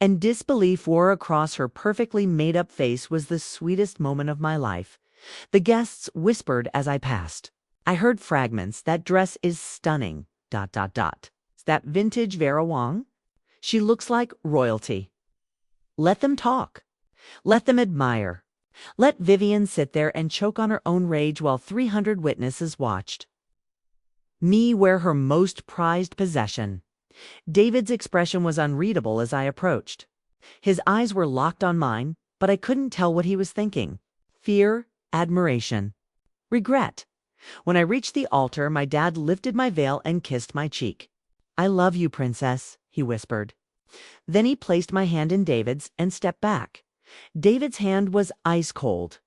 and disbelief wore across her perfectly made-up face was the sweetest moment of my life. The guests whispered as I passed. I heard fragments. That dress is stunning. ... Is that vintage Vera Wang? She looks like royalty. Let them talk. Let them admire. Let Vivian sit there and choke on her own rage while 300 witnesses watched. Me wear her most prized possession. David's expression was unreadable as I approached. His eyes were locked on mine, but I couldn't tell what he was thinking. Fear, admiration, regret. When I reached the altar, my dad lifted my veil and kissed my cheek. "I love you, princess," he whispered. Then he placed my hand in David's and stepped back. David's hand was ice cold.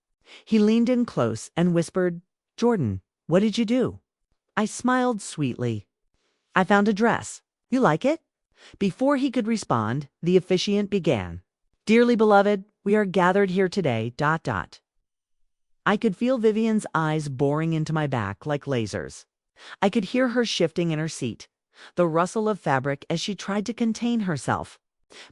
He leaned in close and whispered, "Jordan, what did you do?" I smiled sweetly. "I found a dress. You like it?" Before he could respond, the officiant began. "Dearly beloved, we are gathered here today, ... I could feel Vivian's eyes boring into my back like lasers. I could hear her shifting in her seat, the rustle of fabric as she tried to contain herself.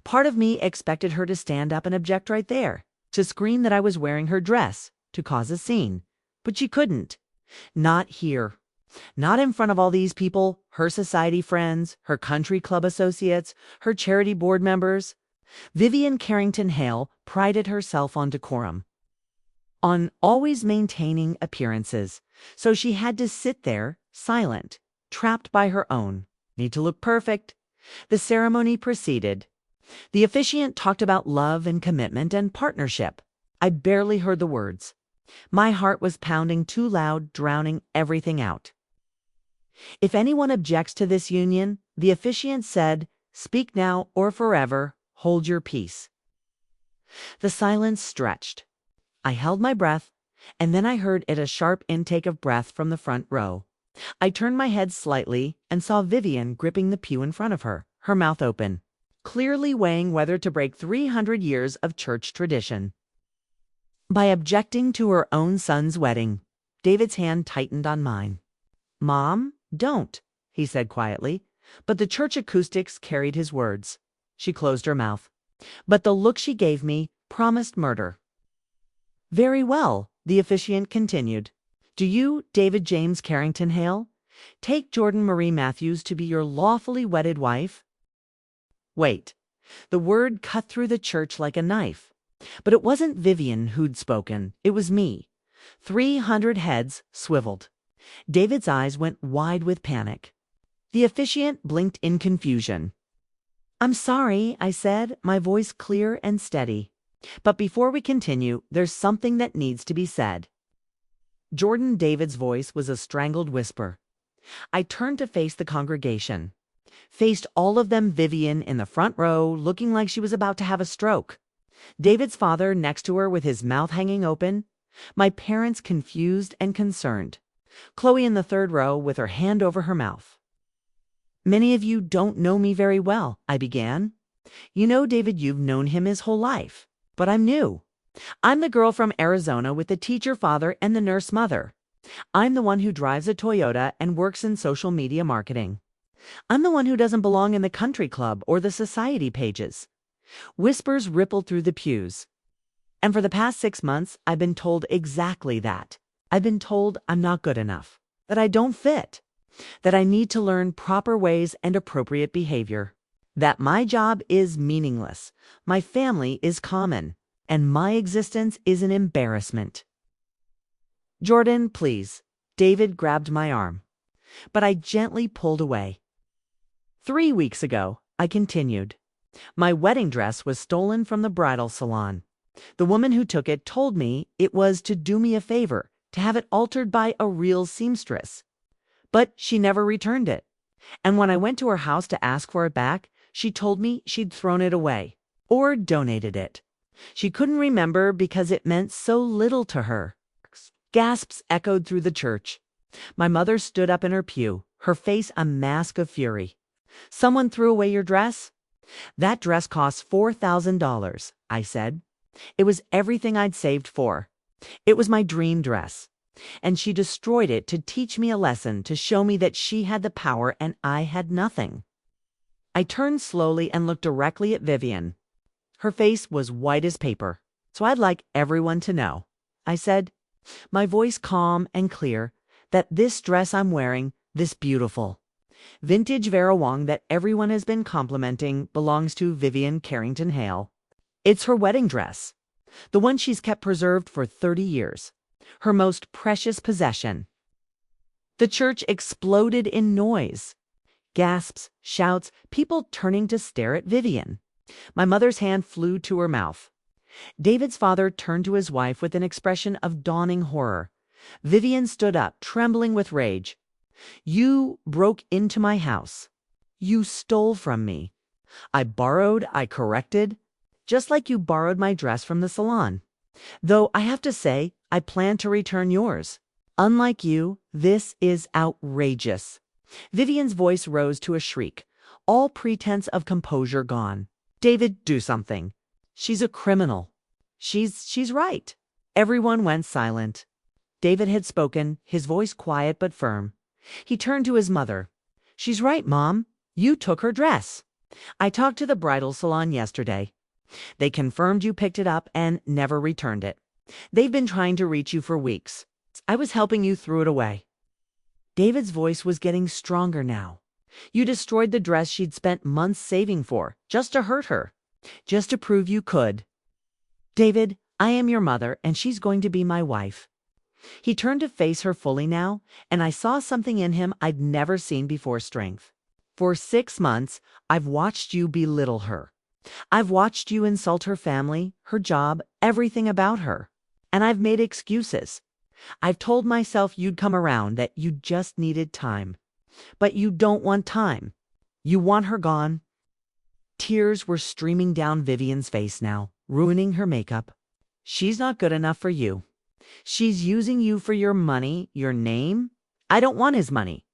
Part of me expected her to stand up and object right there, to scream that I was wearing her dress, to cause a scene. But she couldn't. Not here. Not in front of all these people, her society friends, her country club associates, her charity board members. Vivian Carrington Hale prided herself on decorum, on always maintaining appearances, so she had to sit there, silent, trapped by her own need to look perfect. The ceremony proceeded. The officiant talked about love and commitment and partnership. I barely heard the words. My heart was pounding too loud, drowning everything out. "If anyone objects to this union," the officiant said, "speak now or forever hold your peace." The silence stretched. I held my breath, and then I heard a sharp intake of breath from the front row. I turned my head slightly and saw Vivian gripping the pew in front of her, her mouth open, clearly weighing whether to break 300 years of church tradition. By objecting to her own son's wedding, David's hand tightened on mine. "Mom, don't," he said quietly, but the church acoustics carried his words. She closed her mouth, but the look she gave me promised murder. "Very well," the officiant continued. "Do you, David James Carrington Hale, take Jordan Marie Matthews to be your lawfully wedded wife?" Wait. The word cut through the church like a knife. But it wasn't Vivian who'd spoken. It was me. 300 heads swiveled. David's eyes went wide with panic. The officiant blinked in confusion. "I'm sorry," I said, my voice clear and steady. "But before we continue, there's something that needs to be said." Jordan David's voice was a strangled whisper. I turned to face the congregation. Faced all of them, Vivian in the front row, looking like she was about to have a stroke. David's father next to her with his mouth hanging open. My parents confused and concerned. Chloe in the third row with her hand over her mouth. "Many of you don't know me very well," I began. "You know David, you've known him his whole life. But I'm new. I'm the girl from Arizona with the teacher father and the nurse mother. I'm the one who drives a Toyota and works in social media marketing. I'm the one who doesn't belong in the country club or the society pages." Whispers rippled through the pews. And for the past 6 months, I've been told exactly that. I've been told I'm not good enough, that I don't fit, that I need to learn proper ways and appropriate behavior, that my job is meaningless, my family is common, and my existence is an embarrassment. "Jordan, please." David grabbed my arm, but I gently pulled away. 3 weeks ago, I continued. My wedding dress was stolen from the bridal salon. The woman who took it told me it was to do me a favor, to have it altered by a real seamstress. But she never returned it. And when I went to her house to ask for it back, she told me she'd thrown it away or donated it. She couldn't remember because it meant so little to her. Gasps echoed through the church. My mother stood up in her pew, her face a mask of fury. "Someone threw away your dress?" "That dress costs $4,000, I said. "It was everything I'd saved for. It was my dream dress. And she destroyed it to teach me a lesson, to show me that she had the power and I had nothing." I turned slowly and looked directly at Vivian. Her face was white as paper. "So I'd like everyone to know," I said, my voice calm and clear, "that this dress I'm wearing, this beautiful, vintage Vera Wang that everyone has been complimenting, belongs to Vivian Carrington Hale. It's her wedding dress, the one she's kept preserved for 30 years, her most precious possession." The church exploded in noise. Gasps, shouts, people turning to stare at Vivian. My mother's hand flew to her mouth. David's father turned to his wife with an expression of dawning horror. Vivian stood up, trembling with rage. "You broke into my house. You stole from me. I borrowed, I corrected, just like you borrowed my dress from the salon. Though I have to say, I plan to return yours. Unlike you, this is outrageous." Vivian's voice rose to a shriek, all pretense of composure gone. "David, do something. She's a criminal. She's right." Everyone went silent. David had spoken, his voice quiet but firm. He turned to his mother. "She's right, Mom. You took her dress. I talked to the bridal salon yesterday. They confirmed you picked it up and never returned it. They've been trying to reach you for weeks. I was helping you throw it away." David's voice was getting stronger now. "You destroyed the dress she'd spent months saving for, just to hurt her, just to prove you could. David, I am your mother, and she's going to be my wife." He turned to face her fully now, and I saw something in him I'd never seen before: strength. "For 6 months, I've watched you belittle her. I've watched you insult her family, her job, everything about her. And I've made excuses. I've told myself you'd come around, that you just needed time. But you don't want time. You want her gone." Tears were streaming down Vivian's face now, ruining her makeup. "She's not good enough for you. She's using you for your money, your name. I don't want his money."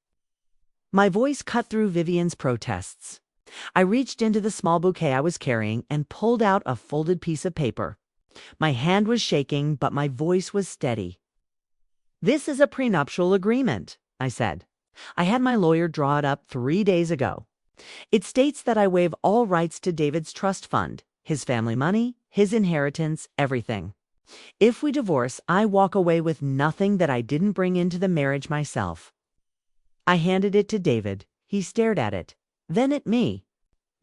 My voice cut through Vivian's protests. I reached into the small bouquet I was carrying and pulled out a folded piece of paper. My hand was shaking, but my voice was steady. "This is a prenuptial agreement," I said. "I had my lawyer draw it up 3 days ago. It states that I waive all rights to David's trust fund, his family money, his inheritance, everything. If we divorce, I walk away with nothing that I didn't bring into the marriage myself." I handed it to David. He stared at it, then at me.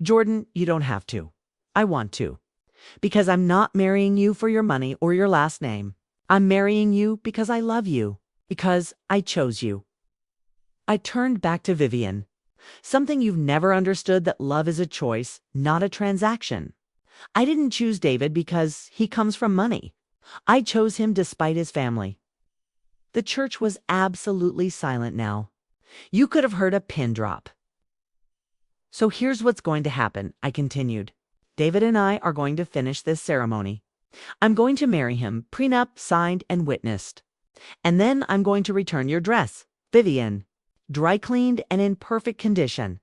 "Jordan, you don't have to. I want to. Because I'm not marrying you for your money or your last name. I'm marrying you because I love you, because I chose you." I turned back to Vivian. "Something you've never understood, that love is a choice, not a transaction. I didn't choose David because he comes from money. I chose him despite his family." The church was absolutely silent now. You could have heard a pin drop. "So here's what's going to happen," I continued. "David and I are going to finish this ceremony. I'm going to marry him, prenup signed and witnessed. And then I'm going to return your dress, Vivian, dry cleaned and in perfect condition.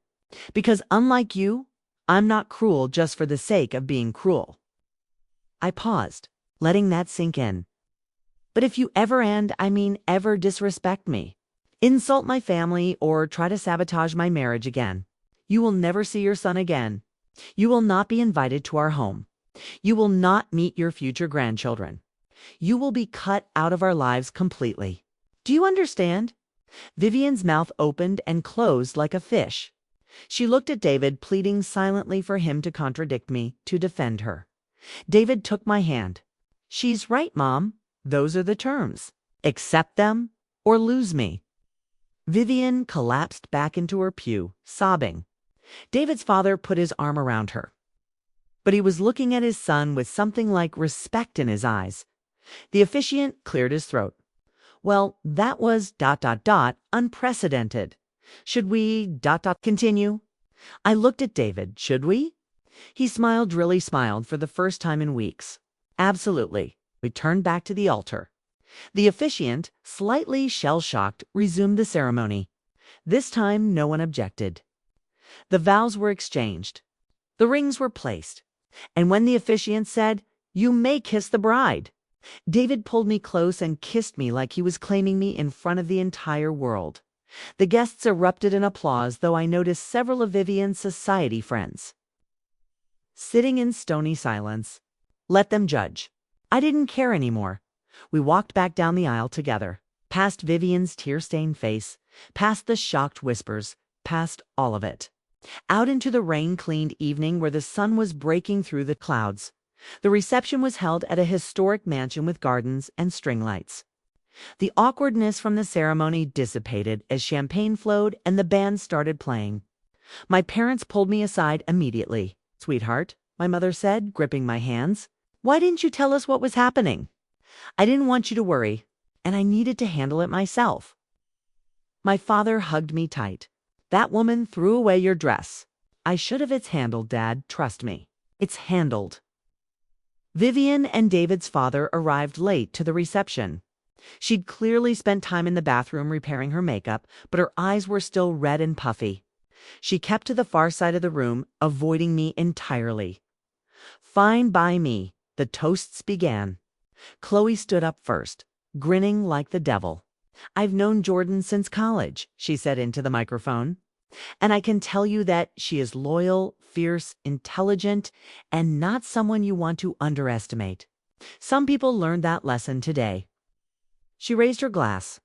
Because unlike you, I'm not cruel just for the sake of being cruel." I paused, letting that sink in. "But if you ever ever disrespect me, insult my family, or try to sabotage my marriage again, you will never see your son again. You will not be invited to our home. You will not meet your future grandchildren. You will be cut out of our lives completely. Do you understand?" Vivian's mouth opened and closed like a fish. She looked at David, pleading silently for him to contradict me, to defend her. David took my hand. "She's right, Mom. Those are the terms. Accept them or lose me." Vivian collapsed back into her pew, sobbing. David's father put his arm around her. But he was looking at his son with something like respect in his eyes. The officiant cleared his throat. "Well, that was ... unprecedented. Should we ... continue?" I looked at David. "Should we?" He really smiled for the first time in weeks. "Absolutely." We turned back to the altar. The officiant, slightly shell-shocked, resumed the ceremony. This time no one objected. The vows were exchanged. The rings were placed. And when the officiant said, "You may kiss the bride," David pulled me close and kissed me like he was claiming me in front of the entire world. The guests erupted in applause, though I noticed several of Vivian's society friends. sitting in stony silence. Let them judge. I didn't care anymore. We walked back down the aisle together, past Vivian's tear-stained face, past the shocked whispers, past all of it. Out into the rain-cleaned evening where the sun was breaking through the clouds. The reception was held at a historic mansion with gardens and string lights. The awkwardness from the ceremony dissipated as champagne flowed and the band started playing. My parents pulled me aside immediately. "Sweetheart," my mother said, gripping my hands, "why didn't you tell us what was happening?" "I didn't want you to worry, and I needed to handle it myself." My father hugged me tight. "That woman threw away your dress." "I should have. It's handled, Dad. Trust me. It's handled." Vivian and David's father arrived late to the reception. She'd clearly spent time in the bathroom repairing her makeup, but her eyes were still red and puffy. She kept to the far side of the room, avoiding me entirely. Fine by me. The toasts began. Chloe stood up first, grinning like the devil. "I've known Jordan since college," she said into the microphone. "And I can tell you that she is loyal, fierce, intelligent, and not someone you want to underestimate. Some people learned that lesson today." She raised her glass.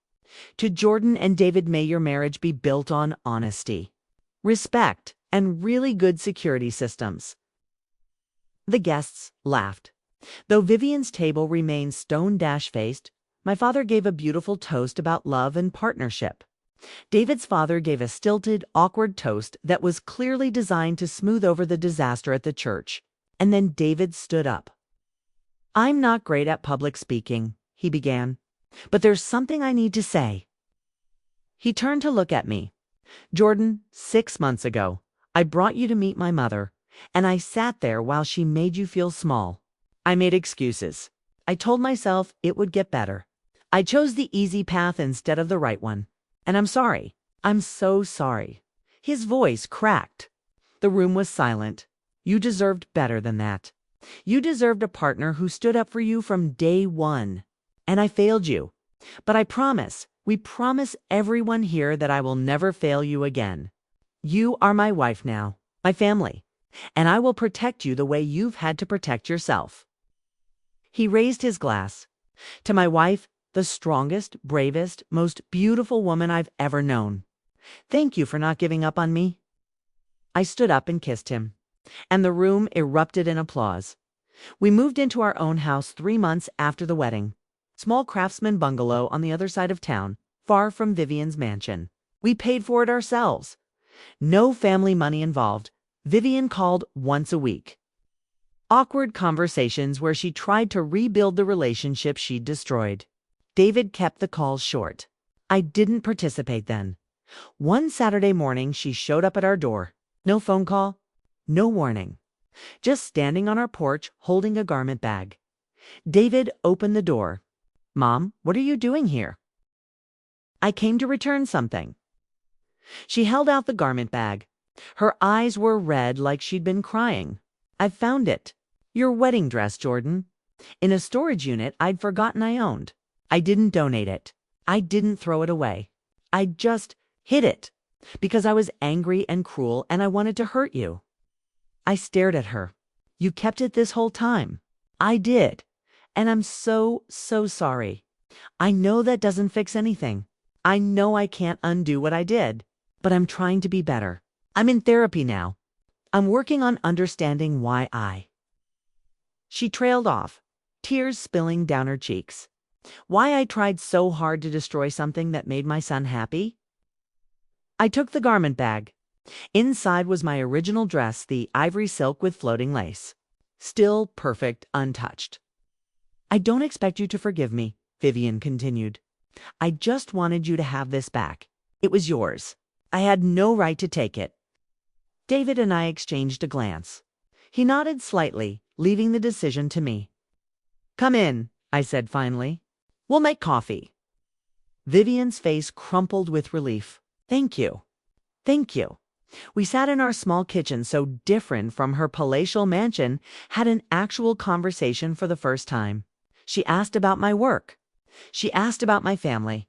"To Jordan and David, may your marriage be built on honesty, respect, and really good security systems." The guests laughed. Though Vivian's table remained stone-faced, my father gave a beautiful toast about love and partnership. David's father gave a stilted, awkward toast that was clearly designed to smooth over the disaster at the church. And then David stood up. "I'm not great at public speaking," he began, "but there's something I need to say." He turned to look at me. "Jordan, 6 months ago, I brought you to meet my mother, and I sat there while she made you feel small. I made excuses. I told myself it would get better. I chose the easy path instead of the right one. And I'm sorry. I'm so sorry." His voice cracked. The room was silent. "You deserved better than that. You deserved a partner who stood up for you from day one. And I failed you. But we promise everyone here that I will never fail you again. You are my wife now, my family, and I will protect you the way you've had to protect yourself." He raised his glass. "To my wife, the strongest, bravest, most beautiful woman I've ever known. Thank you for not giving up on me." I stood up and kissed him, and the room erupted in applause. We moved into our own house 3 months after the wedding. Small craftsman bungalow on the other side of town, far from Vivian's mansion. We paid for it ourselves. No family money involved. Vivian called once a week. Awkward conversations where she tried to rebuild the relationship she'd destroyed. David kept the calls short. I didn't participate then. One Saturday morning, she showed up at our door. No phone call, no warning. Just standing on our porch, holding a garment bag. David opened the door. "Mom, what are you doing here?" "I came to return something." She held out the garment bag. Her eyes were red like she'd been crying. "I've found it. Your wedding dress, Jordan. In a storage unit I'd forgotten I owned. I didn't donate it. I didn't throw it away. I just hid it because I was angry and cruel and I wanted to hurt you." I stared at her. "You kept it this whole time." "I did. And I'm so sorry. I know that doesn't fix anything. I know I can't undo what I did. But I'm trying to be better. I'm in therapy now. I'm working on understanding why I." She trailed off, tears spilling down her cheeks. Why I tried so hard to destroy something that made my son happy? I took the garment bag. Inside was my original dress, the ivory silk with floating lace. Still perfect, untouched. "I don't expect you to forgive me," Vivian continued. "I just wanted you to have this back. It was yours. I had no right to take it." David and I exchanged a glance. He nodded slightly, leaving the decision to me. "Come in," I said finally. "We'll make coffee." Vivian's face crumpled with relief. "Thank you. Thank you." We sat in our small kitchen, so different from her palatial mansion, had an actual conversation for the first time. She asked about my work. She asked about my family.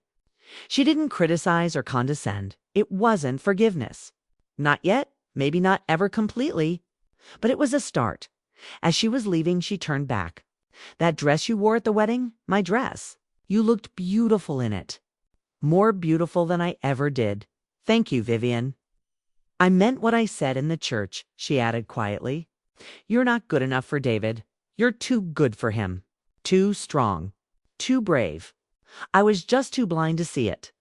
She didn't criticize or condescend. It wasn't forgiveness. Not yet, maybe not ever completely. But it was a start. As she was leaving, she turned back. "That dress you wore at the wedding? My dress. You looked beautiful in it. More beautiful than I ever did. Thank you, Vivian." "I meant what I said in the church," she added quietly. "You're not good enough for David. You're too good for him. Too strong. Too brave. I was just too blind to see it."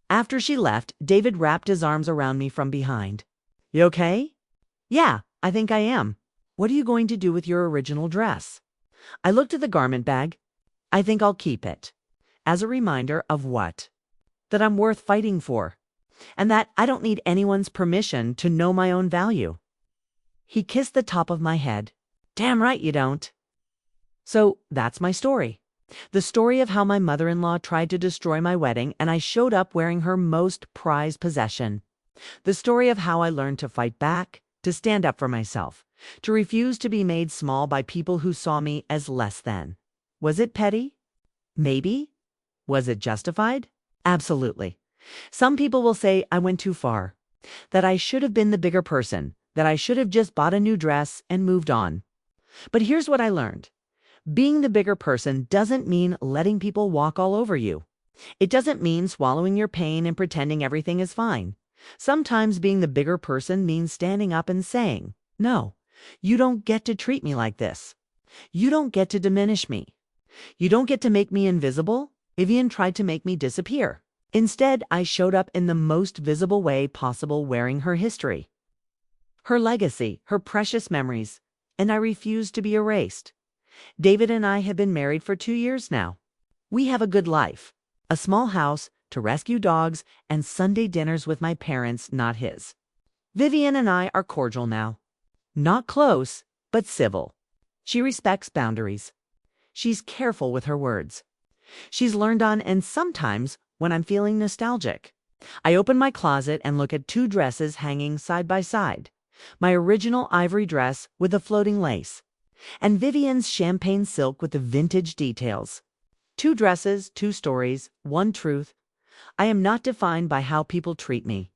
After she left, David wrapped his arms around me from behind. "You okay?" "Yeah, I think I am. What are you going to do with your original dress?" I looked at the garment bag. "I think I'll keep it. As a reminder of what? That I'm worth fighting for. And that I don't need anyone's permission to know my own value." He kissed the top of my head. "Damn right you don't." So that's my story. The story of how my mother-in-law tried to destroy my wedding and I showed up wearing her most prized possession. The story of how I learned to fight back, to stand up for myself, to refuse to be made small by people who saw me as less than. Was it petty? Maybe. Was it justified? Absolutely. Some people will say I went too far, that I should have been the bigger person, that I should have just bought a new dress and moved on. But here's what I learned. Being the bigger person doesn't mean letting people walk all over you. It doesn't mean swallowing your pain and pretending everything is fine. Sometimes being the bigger person means standing up and saying, "No, you don't get to treat me like this. You don't get to diminish me. You don't get to make me invisible." Vivian tried to make me disappear. Instead, I showed up in the most visible way possible, wearing her history, her legacy, her precious memories, and I refused to be erased. David and I have been married for 2 years now. We have a good life, a small house, to rescue dogs, and Sunday dinners with my parents, not his. Vivian and I are cordial now. Not close, but civil. She respects boundaries. She's careful with her words. She's learned on, and sometimes when I'm feeling nostalgic, I open my closet and look at 2 dresses hanging side by side. My original ivory dress with the floating lace, and Vivian's champagne silk with the vintage details. 2 dresses, 2 stories, 1 truth. I am not defined by how people treat me.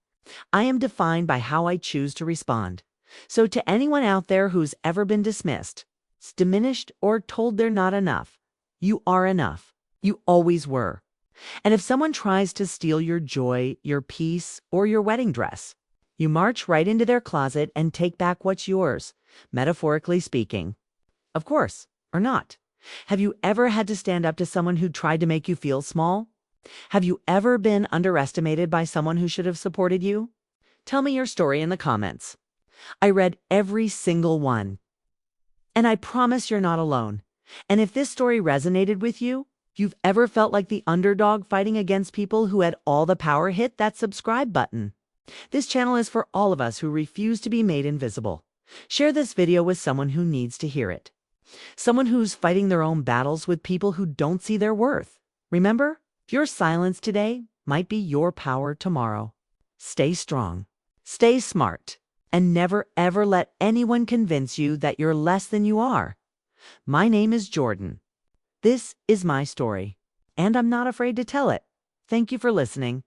I am defined by how I choose to respond. So to anyone out there who's ever been dismissed, diminished, or told they're not enough, you are enough. You always were. And if someone tries to steal your joy, your peace, or your wedding dress, you march right into their closet and take back what's yours, metaphorically speaking. Of course, or not. Have you ever had to stand up to someone who tried to make you feel small? Have you ever been underestimated by someone who should have supported you? Tell me your story in the comments. I read every single one. And I promise you're not alone. And if this story resonated with you, you've ever felt like the underdog fighting against people who had all the power, hit that subscribe button. This channel is for all of us who refuse to be made invisible. Share this video with someone who needs to hear it. Someone who's fighting their own battles with people who don't see their worth. Remember, your silence today might be your power tomorrow. Stay strong, stay smart, and never ever let anyone convince you that you're less than you are. My name is Jordan. This is my story, and I'm not afraid to tell it. Thank you for listening.